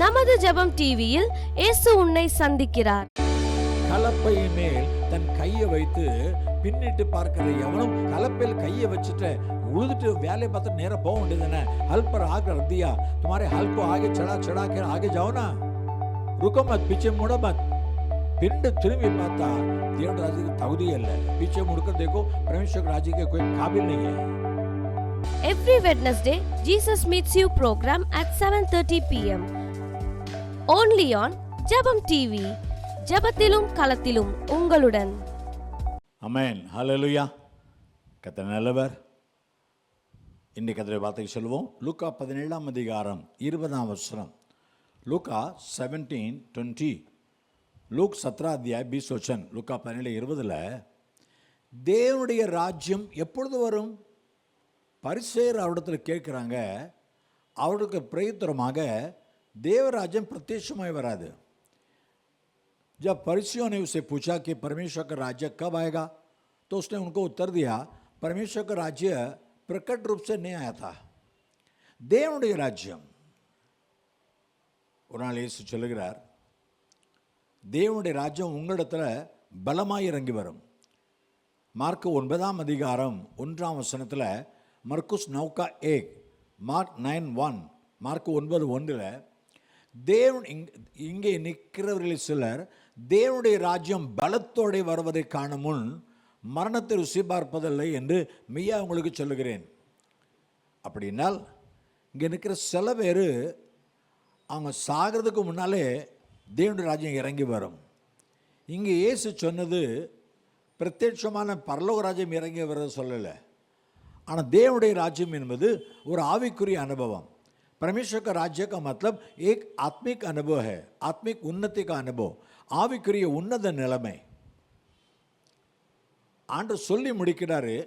நமது ஜெபம் டிவியில் இயேசு உன்னை சந்திக்கிறார். கலப்பையின் மேல் தன் கையை வைத்து பின்னிட்டு பார்க்கிற எவனும் கலப்பையில் கையை வச்சுட்டு उड़ते व्याले पात्र नेरा போக हल पर आग रख दिया, तुम्हारे हल को आगे चढ़ा चढ़ा के आगे जाओ ना, रुको मत, पीछे मुड़ो मत. पिंड तिरुमी पाता देव राज्य की तगुदी है, पीछे मुड़कर देखो परमेश्वर राज्य के कोई काबिल नहीं है. Every Wednesday, Jesus Meets You program at 7:30 p.m. Only on Jabam TV. ஜபத்திலும் களத்திலும் உங்களுடன். ஆமென். ஹல்லேலூயா. கர்த்தர் நல்லவர். இன்றைக்கு கர்த்தருடைய வார்த்தைக்கு சொல்வோம். லூக்கா 17ஆம் அதிகாரம் 20ஆம் வசனம். லூக்கா 17:20. லூக் 17 அத்தியாயம் 20 வசனம். லூக்கா 17:20ல தேவனுடைய ராஜ்யம் எப்பொழுது வரும்? பரிசேயர் அவரிடத்தில் கேட்குறாங்க. அவருக்கு பிரயுத்தரமாக தேவராஜ்யம் प्रत्यक्षமாய் வராது. जब फरीसियों ने उसे पूछा कि परमेश्वर का राज्य कब आएगा, तो उसने उनको उत्तर दिया, परमेश्वर का राज्य प्रकट रूप से नहीं आया था. தேவனுடைய ராஜ்யம் ஒரு நாள் இயேசு சொல்லுகிறார், தேவனுடைய ராஜ்யம் உங்களிடத்தில் பலமாய் இறங்கி வரும். மார்க் 9ஆம் அதிகாரம் 1ஆம் வசனத்தில், மர்குஸ் 9:1, மார்க் 9:1, மார்க் 9:1ல் தேவன் இங்கே நிற்கிறவர்களில் சிலர் தேவனுடைய ராஜ்யம் பலத்தோடு வருவதை காணும் முன் மரணத்தை ருசி பார்ப்பதில்லை என்று மெய்யா உங்களுக்கு சொல்லுகிறேன். அப்படின்னால் இங்கே நிற்கிற சில பேர் அவங்க சாகிறதுக்கு முன்னாலே தேவனுடைய ராஜ்யம் இறங்கி வரும். இங்கே இயேசு சொன்னது பிரத்யட்சமான பரலோக ராஜ்யம் இறங்கி வர்றது சொல்லலை. ஆனால் தேவனுடைய ராஜ்யம் என்பது ஒரு ஆவிக்குரிய அனுபவம். परमेश्वर का राज्य का मतलब एक आत्मिक अनुभव है, आत्मिक उन्नति का अनुभव, ஆவிக்குரிய உன்னத நிலைமை. ஆண்டவர் சொல்லி முடிக்கிறாரு.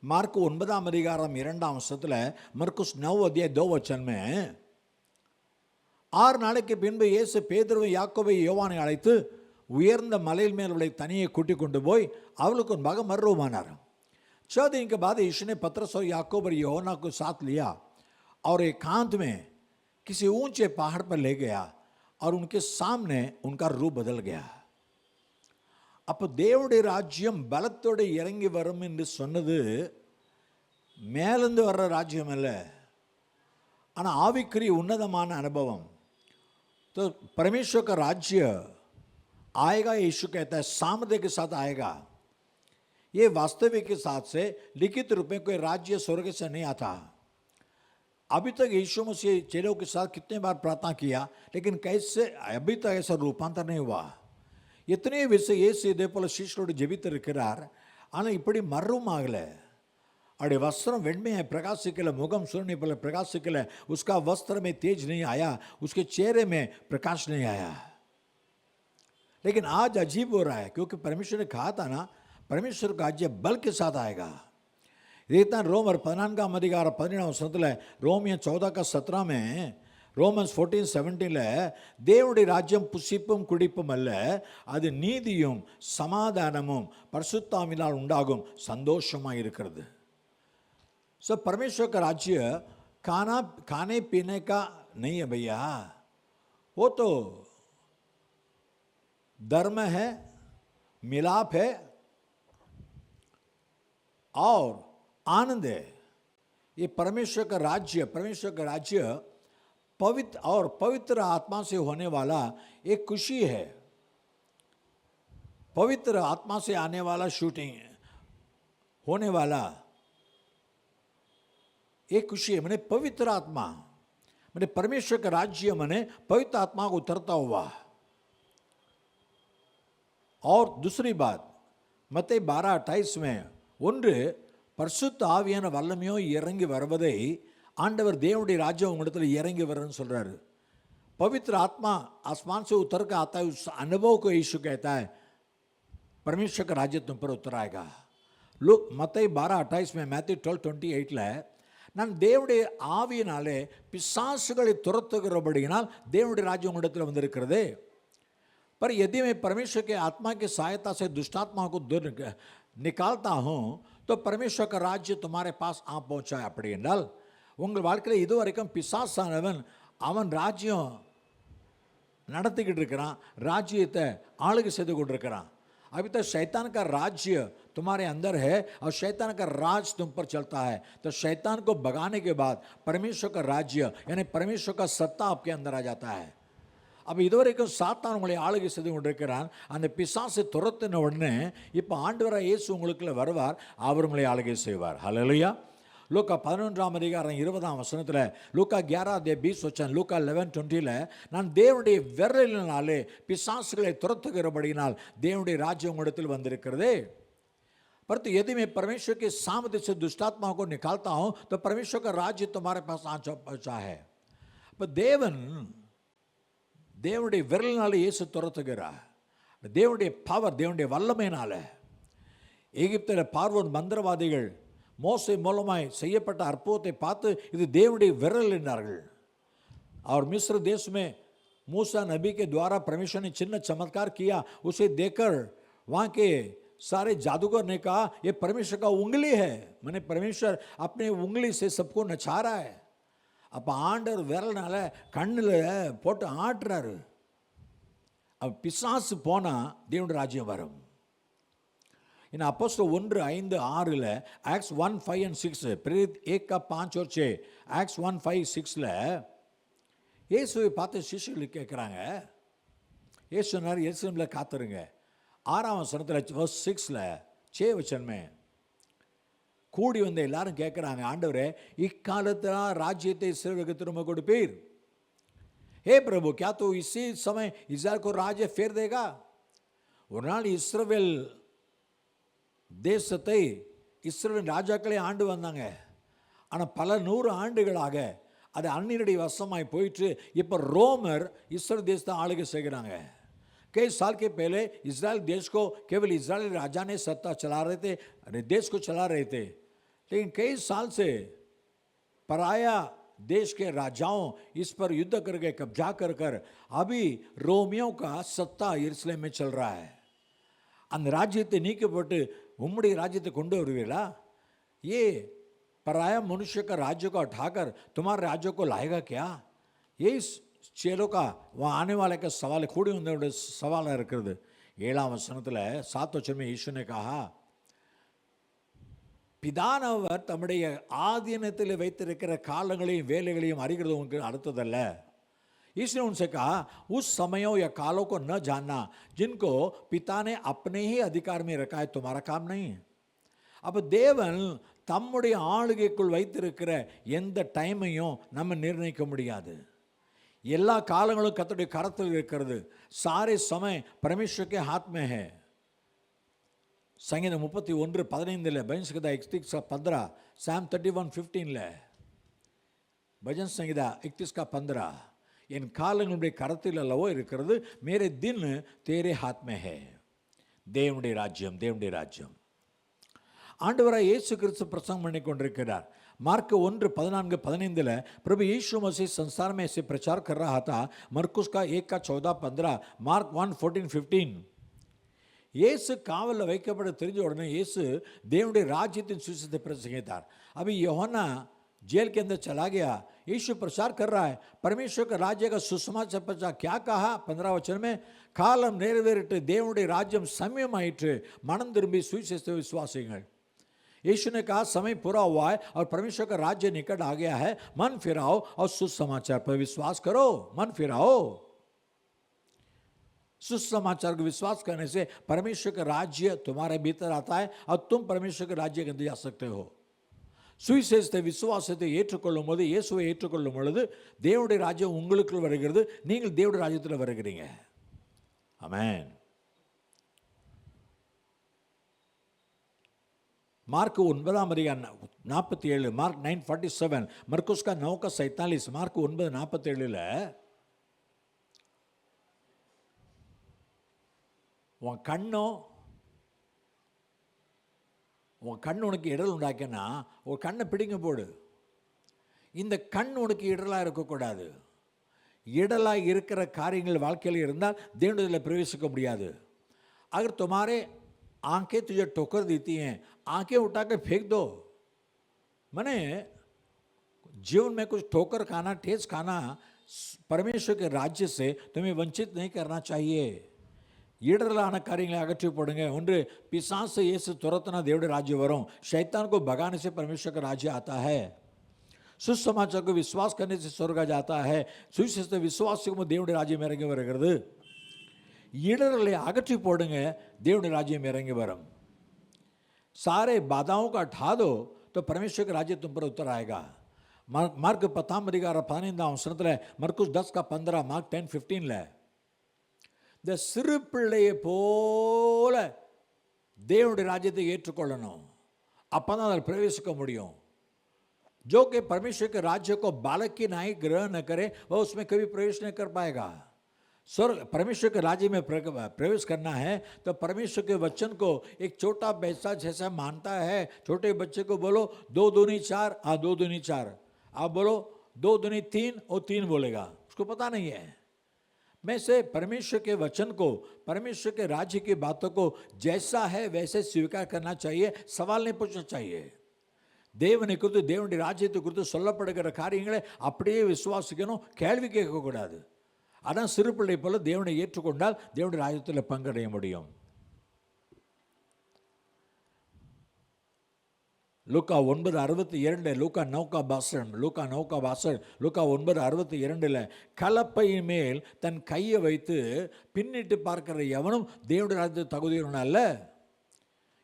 மார்க் 9ஆம் அதிகாரம் 2ஆம் வசனத்தில், மர்குஸ் 9:2 6 நாளைக்கு பின்பு இயேசு பேதுருவை யாக்கோபை யோவானை அழைத்து உயர்ந்த மலையில் மேல் அவளை தனியே கூட்டிக் கொண்டு போய் அவளுக்கு ஒரு மக மறுரூபமானார். 6 दिन के बाद यीशु ने पतरस और याकूब और यूहन्ना को साथ लिया और एकांत में किसी ऊंचे पहाड़ पर ले गया और उनके सामने उनका रूप बदल गया. அப்போ தேவனுடைய ராஜ்யம் பலத்தோடு இறங்கி வரும் என்று சொன்னது மேலிருந்து வர்ற ராஜ்யம் அல்ல, ஆனால் ஆவிக்குரிய உன்னதமான அனுபவம். तो परमेश्वर का राज्य आएगा, यीशु कहता है सामर्थ्य के साथ आएगा. ये वास्तविक के साथ से लिखित रूप में कोई राज्य स्वर्ग से नहीं आता. अभी तक यीशु मसीह चेलों के साथ कितने बार प्रार्थना किया, लेकिन कैसे अभी तक ऐसा रूपांतर नहीं हुआ. इतने विषय இயேசு இதே போல சீஷரோடு ஜெபித்திருக்கிறார். ஆனால் இப்படி மர்வம் ஆகலை. அவருடைய வஸ்திரம் வெண்மையை பிரகாசிக்கல, முகம் सूर्य पर प्रकाशिकल, उसका वस्त्र में तेज नहीं आया, उसके चेहरे में प्रकाश नहीं आया. लेकिन आज अजीब हो रहा है, क्योंकि परमेश्वर ने कहा था ना, परमेश्वर का राज्य बल के साथ आएगा. इतना रोमर 14ஆம் அதிகாரம் 17ஆம் வசனத்தில், ரோமியன் 14:17 में, ரோமன்ஸ் 14:17 தேவனுடைய ராஜ்யம் புசிப்பும் குடிப்பும் அல்ல, அது நீதியும் சமாதானமும் பரிசுத்தாவினால் உண்டாகும் சந்தோஷமாக இருக்கிறது. सो परमेश्वर का राज्य खाने पीने का नहीं है भैया, वो तो धर्म है, मिलाप है और आनंद है. ये परमेश्वर का राज्य पवित्र और पवित्र आत्मा से होने वाला एक खुशी है. पवित्र आत्मा से आने वाला शूटिंग होने वाला एक खुशी है. मैंने पवित्र आत्मा, मैंने परमेश्वर का राज्य, मैंने पवित्र आत्मा को उतरता हुआ. और दूसरी बात, मत्ती 12:28 में, ஒன்று பரிசுத்த ஆவியான வல்லமையோ இறங்கி வருவதை ஆண்டவர் தேவனுடைய ராஜ்யம் உங்களிடத்தில் இறங்கி வரன்னு சொல்றாரு. पवित्र आत्मा आसमान से उतर कर आता है, उस अनुभव को यीशु कहता है परमेश्वर का राज्य तुम पर उतर आएगा. लोग मत्ती 12:28 में, मैथ्यू 12:28ல, நான் தேவனுடைய ஆவியினாலே பிசாசுகளை துரத்துகிறபடியினால் தேவனுடைய ராஜ்யம் உங்களிடத்தில் வந்திருக்கிறது. पर यदि मैं परमेश्वर के आत्मा की सहायता से दुष्टात्मा को दूर निकालता हूँ, तो परमेश्वर का राज्य तुम्हारे पास आ पहुँचा है. அப்படின்னால் உங்கள் வாழ்க்கையில் இதுவரைக்கும் பிசாசானவன் அவன் ராஜ்யம் நடத்திக்கிட்டு இருக்கிறான், ராஜ்யத்தை ஆளுகை செய்து கொண்டிருக்கிறான். अभी तक शैतान का राज्य तुम्हारे अंदर है और शैतान का राज तुम पर चलता है. तो शैतान को भगाने के बाद परमेश्वर का राज्य यानी परमेश्वर का सत्ता आपके अंदर आ जाता है. அப்போ இதுவரைக்கும் சாத்தான் உங்களை ஆளுகை செய்து கொண்டிருக்கிறான். அந்த பிசாசை துரத்தின உடனே இப்போ ஆண்டவராக இயேசு உங்களுக்குள்ள வருவார், அவர் உங்களை ஆளுகை செய்வார். ஹல்லேலூயா. லூக்கா 11ஆம் அதிகாரம் 20ஆம் வசனத்தில், லூக்கா 11:20 வச்சன், லூக்கா 11:20 நான் தேவனுடைய விரலினாலே பிசாசுகளை துரத்துகிறபடியினால் தேவனுடைய ராஜ்யம் உங்களிடத்தில் வந்திருக்கிறதே. परंतु यदि मैं परमेश्वर के सामर्थ्य से दुष्टात्माओं को निकालता हूं तो परमेश्वर का राज्य तुम्हारे पास आ पहुंचा है. அப்போ தேவனுடைய விரலினாலே இயேசு துரத்துகிறார். தேவனுடைய பவர், தேவனுடைய வல்லமையினால. எகிப்தில் பார்வோன் மந்திரவாதிகள் மோசே மூலமாய் செய்யப்பட்ட அற்புதத்தை பார்த்து இது தேவனுடைய விரல் என்றார்கள். और मिस्र देश में मूसा नबी के द्वारा परमेश्वर ने चिन्ह चमत्कार किया, उसे देखकर वहाँ के सारे जादूगर ने कहा ये परमेश्वर का उंगली है. मैंने परमेश्वर अपने उंगली से सबको नचा रहा है. அப்போ ஆண்டவர் விரல்னால கண்ணில் போட்டு ஆட்டுறாரு. அப்போ பிசாசு போனால் தேவனுடைய ராஜ்யம் வரும். इन அப்போஸ்தலர் 1:5-6 Acts 1:5 and 6 प्रेरित 1:5 और 6 Acts 1:5-6 இயேசுவை பார்த்து சிஷ்யர்கள் கேட்குறாங்க. இயேசு சொன்னார் எருசலேமில் காத்துருங்க. 6ஆம் வசனத்தில் verse 6 6 वचन में கூடி வந்த எல்லாரும் கேட்குறாங்க, ஆண்டவரே இக்காலத்தில் ராஜ்யத்தை இஸ்ரவேலுக்கு திரும்ப கொடுப்பீர்? हे प्रभु क्या तो इसी समय इस्राएल को राज्य फेर देगा? ஒரு நாள் இஸ்ரவேல் தேசத்தை இஸ்ரவேல் ராஜாக்களே ஆண்டு வந்தாங்க. ஆனால் பல 100 ஆண்டுகளாக அது அந்நியருடைய வசமாய் போயிட்டு இப்போ ரோமர் இஸ்ரவேல் தேசத்தை ஆளுகை செய்கிறாங்க. कई साल के पहले इजराइल देश को केवल इजराइल राजा ने सत्ता चला रहे थे, देश को चला रहे थे. लेकिन कई साल से पराया देश के राजाओं इस पर युद्ध करके कब्जा कर कर अभी रोमियों का सत्ता यरूशलेम में चल रहा है. அந்த ராஜ்யத்தை நீக்கப்பட்டு உம்முடைய ராஜ்யத்தை கொண்டு வருவீர்களா? ये पराया मनुष्य का राज्य को उठाकर तुम्हारे राज्य को लाएगा क्या? ये चेलों का वहाँ आने वाले का सवाल கூடி வந்தவருடைய சவாலாக இருக்கிறது. 7ஆம் வசனத்தில் 7 வசனமே ஈசு ने कहा, பிதானவர் தம்முடைய ஆதீனத்தில் வைத்திருக்கிற காலங்களையும் வேலைகளையும் அறிகிறது உங்களுக்கு அடுத்ததல்ல. इसने उनसे कहा उस समयों या कालों को न जानना जिनको पिता ने अपने ही अधिकार में रखा है तुम्हारा काम नहीं. அப்போ தேவன் தம்முடைய ஆளுகைக்குள் வைத்திருக்கிற எந்த டைமையும் நம்ம நிர்ணயிக்க முடியாது. எல்லா காலங்களும் கர்த்தருடைய கரத்தில் இருக்கிறது. सारे समय परमेश्वर के हाथ में है. संगीत 31:15 भजन संहिता 31:15 Psalm 31:15 भजन संहिता 31:15 என் காலங்களுடைய கரத்தில் அல்லவோ இருக்கிறது, मेरे दिन तेरे हाथ में है. தேவனுடைய ராஜ்யம், தேவனுடைய ராஜ்யம். ஆண்டவராய் இயேசு கிறிஸ்து பிரசங்கம் பண்ணி கொண்டிருக்கிறார். मार्क 1:14-15 प्रभु यीशु मसीह संसार में ऐसे प्रचार कर रहा था. मरकुस का 1:14-15 मार्क 1:14-15 இயேசு காவலில் வைக்கப்பட தெரிஞ்ச உடனே இயேசு தேவனுடைய ராஜ்யத்தின் சுவிசேஷத்தை பிரசங்கித்தார். अभी यूहन्ना जेल के अंदर चला गया, यीशु प्रचार कर रहा है परमेश्वर का राज्य का सुसमाचार प्रचार. क्या कहा 15 वचन में? காலம் நிறைவேறிட்டு தேவனுடைய ராஜ்யம் சமயமாயிற்று, மனம் திரும்பி சுவிசேஷத்தை விசுவாசிங்கள். यीशु ने कहा समय पूरा हुआ है और परमेश्वर का राज्य निकट आ गया है, मन फिराओ और सुसमाचार पर विश्वास करो. मन फिराओ. सुसमाचार को विश्वास करने से परमेश्वर का राज्य तुम्हारे भीतर आता है और तुम परमेश्वर के राज्य के अंदर जा सकते हो. சுவிசேஷத்தை விசுவாசத்தை ஏற்றுக்கொள்ளும் போது, இயேசுவை ஏற்றுக்கொள்ளும் பொழுது தேவனுடைய ராஜ்யம் உங்களுக்குள் வருகிறது, நீங்கள் தேவனுடைய ராஜ்யத்தில் வருகிறீங்க. ஆமென். मार्क 9:47 मार्क 9:47 मरकुस का 9:47 मार्क 9:47 உன் கண்ணு உனக்கு இடல் உண்டாக்கினா ஒரு கண்ணை பிடிங்க போடு. இந்த கண் உனக்கு இடலாக இருக்கக்கூடாது. இடலாக இருக்கிற காரியங்கள் வாழ்க்கையில் இருந்தால் தேவனிடத்தில் பிரவேசிக்க முடியாது. अगर तुम्हारे आंखें तुझे ठोकर देती हैं, आंखें उठा के फेंक दो. मैंने जीवन में कुछ ठोकर खाना, ठेस खाना परमेश्वर के राज्य से तुम्हें वंचित नहीं करना चाहिए. ஈடரலான காரியங்களை அகற்றி போடுங்க. ஒன்று பிசாசு இயேசு துரத்துனா தேவனுடைய ராஜ்யம் வரும். शैतान को भगाने से परमेश्वर का राज्य आता है. सुसमाचार को विश्वास करने से स्वर्ग जाता है. सुविशेष விசுவாசிக்கும் தேவனுடைய ராஜ்யம் இறங்கி வருகிறது. ஈடரலை அகற்றி போடுங்க, தேவனுடைய ராஜ்யம் இறங்கி வரும். सारे बाधाओं को हटा दो तो परमेश्वर का राज्य तुम पर उतर आएगा. मार्क 10:15 मरकुस 10:15 मार्क 10:15 இந்த சிறு பிள்ளையை போல தேவனுடைய ராஜ்யத்தை ஏற்றுக்கொள்ளணும். அப்போ தான் அதில் பிரவேசிக்க முடியும். जो कि परमेश्वर के राज्य को बालक की नाई ग्रहण न करे वह उसमें कभी प्रवेश नहीं कर पाएगा. स्वर्ग परमेश्वर के राज्य में प्रवेश करना है तो परमेश्वर के वचन को एक छोटा बच्चा जैसा मानता है. छोटे बच्चे को बोलो 2 दूनी 4, 2 दूनी 4. आप बोलो 2 दूनी 3, वो 3 बोलेगा. उसको पता नहीं है. मैं से परमेश्वर के वचन को, परमेश्वर के राज्य की बातों को जैसा है वैसे स्वीकार करना चाहिए. सवाल नहीं पूछना चाहिए. தேவனை குறித்து தேவனுடைய ராஜ்யத்தை குறித்து சொல்லப்படுகிற காரியங்களை அப்படியே விசுவாசிக்கணும், கேள்வி கேட்கக்கூடாது. அதான் சிறு பிள்ளை போல தேவனை ஏற்றுக்கொண்டால் தேவனுடைய ராஜ்யத்தில் பங்கடைய முடியும். லூக்கா 9:62, லூக்கா 9:62, லூக்கா 9:62 கலப்பையின் மேல் தன் கையை வைத்து பின்னிட்டு பார்க்கிற எவனும் தேவனுடைய ராஜ்யத்தை தகுதியுடன் அல்ல.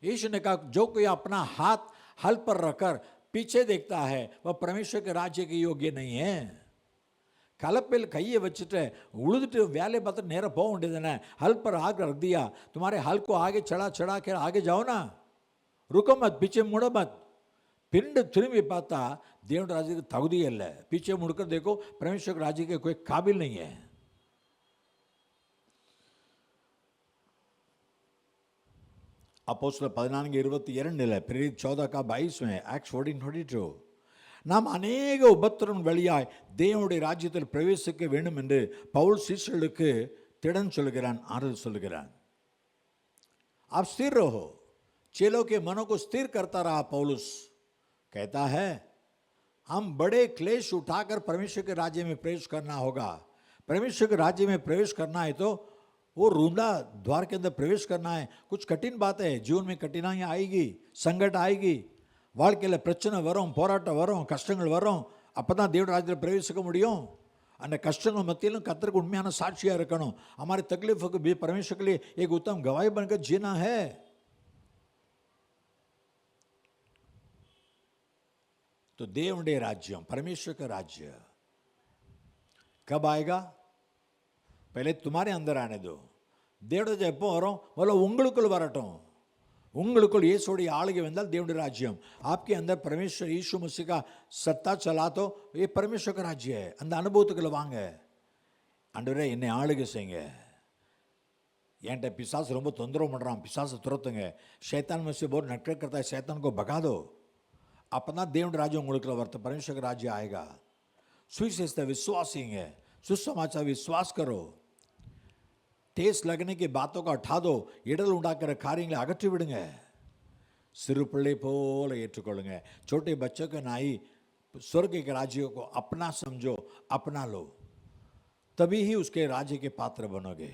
यीशु ने कहा जो कोई अपना हाथ हल पर रखकर पीछे देखता है वह परमेश्वर के राज्य के योग्य नहीं है. கலப்பையில் கையை வச்சுட்டு உழுதுட்டு வேலையை பார்த்து நேராக போக வேண்டியதுன்னு हल पर आग रख दिया. तुम्हारे हल को आगे चढ़ा के आगे जाओ ना, रुको मत, पीछे मुड़ो मत. பின்டு திரும்பி பார்த்தா தேவனுடைய ராஜ்யத்துக்கு தகுதியே இல்லை. पीछे मुड़कर देखो परमेश्वर के राज्य के कोई काबिल नहीं है. அப்போஸ்தலர் 14:22 प्रेरित 14:22 ஆக்ட்ஸ் 14:22 நாம் அநேக உபத்திரம் வழியாய் தேவனுடைய ராஜ்யத்தில் பிரவேசிக்க வேண்டும் என்று பவுல் சீஷர்களுக்கு திடன் சொல்கிறான், ஆறுதல் சொல்கிறான். आप स्थिर रहो. चेलों के मनों को स्थिर करता रहा पौलुस. कहता है हम बड़े क्लेश उठाकर परमेश्वर के राज्य में प्रवेश करना होगा. परमेश्वर के राज्य में प्रवेश करना है तो वो रूंदा द्वार के अंदर प्रवेश करना है. कुछ कठिन बात है. जीवन में कठिनाइयाँ आएगी, संकट आएगी, வாழ்க்கையில் பிரச்சனை வரும், போராட்டம் வரும், கஷ்டங்கள் வரும். அப்போ தான் தேவனுடைய ராஜ்யத்தில் பிரவேசிக்க முடியும். அந்த கஷ்டங்கள் மத்தியிலும் கர்த்தருக்கு உண்மையான சாட்சியாக இருக்கணும். हमारे तकलीफों को भी परमेश्वर के लिए एक उत्तम गवाही बनकर जीना है. तो தேவனுடைய ராஜ்யம், परमेश्वर का राज्य कब आएगा? पहले तुम्हारे अंदर आने दो. தேவனுடைய எப்போ வரும்? முதல்ல உங்களுக்குள் வரட்டும். உங்களுக்குள் இயேசுடைய ஆளுகை வந்தால் தேவனுடைய ராஜ்யம். आपके अंदर परमेश्वर यीशु मसीह का सत्ता चला तो ये परमेश्वर का राज्य है. அந்த அனுபவத்துக்குள்ள வாங்க. ஆண்டவரே என்னை ஆளுகை செய்யுங்க. என்கிட்ட பிசாசு ரொம்ப தொந்தரவு பண்ணுறான், பிசாசை துரத்துங்க. शैतान में से बहुत नटखट करता है, शैतान को भगा दो. अपना தேவனுடைய ராஜ்யம் உங்களுக்குள்ள வரது, परमेश्वर का राज्य आएगा. सुविशेषता विश्वासींगे, सुसमाचार विश्वास करो. ठेस लगने की बातों को हटा दो. இடல் உண்டாக்குற காரியங்களை அகற்றி விடுங்க. சிறு பிள்ளை போல ஏற்றுக்கொள்ளுங்க. छोटे बच्चों के नाई स्वर्ग के राज्य को अपना समझो, अपना लो, तभी ही उसके राज्य के पात्र बनोगे.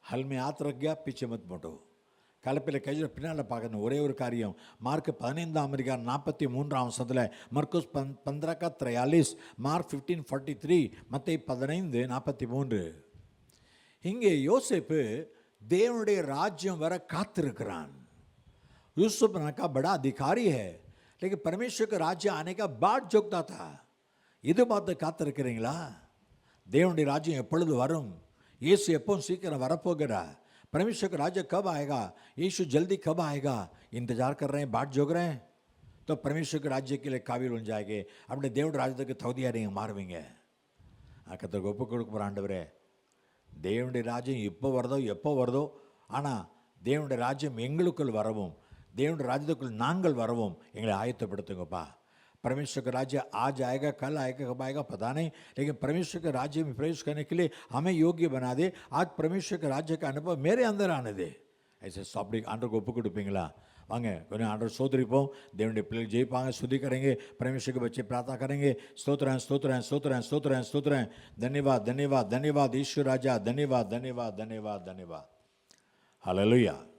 हल में हाथ रख गया, पीछे मत मुड़ो. கலப்பில் கையில் பின்னால் பார்க்கணும். ஒரே ஒரு காரியம், மார்க் 15:43 மர்கோஸ் 15:43, மார்க் 15:43, மத்தேயு 15:43. இங்கே யோசேப்பு தேவனுடைய ராஜ்யம் வர காத்திருக்கிறான். यूसुफ का बड़ा अधिकारी है, लेकिन परमेश्वर का राज्य आने का बाट जोगता था. இது பார்த்து காத்திருக்கிறீங்களா? தேவனுடைய ராஜ்யம் எப்பொழுது வரும்? இயேசு எப்போ சீக்கிரம் வரப்போகிறா? परमेश्वर का राज्य कब आएगा? यीशु जल्दी कब आएगा? इंतजार कर रहे हैं, बाट जोग रहे हैं. तो परमेश्वर के राज्य के लिए काबिल बन जाएंगे. अपने தேவனுடைய ராஜ்யத்துக்கு தகுதியாக நீங்கள் மாறுவீங்க. கர்த்தருக்கு ஒப்பு கொடுக்க போகிற ஆண்டவரே, தேவனுடைய ராஜ்யம் இப்போ வருதோ எப்போ வருதோ, ஆனால் தேவனுடைய ராஜ்யம் எங்களுக்குள் வரவும், தேவனுடைய ராஜ்யத்துக்குள் நாங்கள் வரவும் எங்களை ஆயத்தப்படுத்துங்கப்பா. परमेश्वर का राज्य आज आएगा, कल आएगा, कब आएगा पता नहीं, लेकिन परमेश्वर के राज्य में प्रवेश करने के लिए हमें योग्य बना दे. आज परमेश्वर के राज्य का अनुभव मेरे अंदर आने दे. ऐसे सापड़ी आंडर को ஒப்பு கொடுப்பீங்களா? வாங்க கொஞ்சம் ஆண்டவர் சோதரிப்போம். தேவனுடைய பிள்ளைகள் ஜெயிப்பாங்க, சுத்தி करेंगे, परमेश्वर के बच्चे प्रार्थना करेंगे. स्तोत्रं स्तोत्रं स्तोत्रं स्तोत्रं स्तोत्रं. धन्यवाद धन्यवाद धन्यवाद ईश्वर राजा, धन्यवाद धन्यवाद धन्यवाद धन्यवाद. हालेलुया.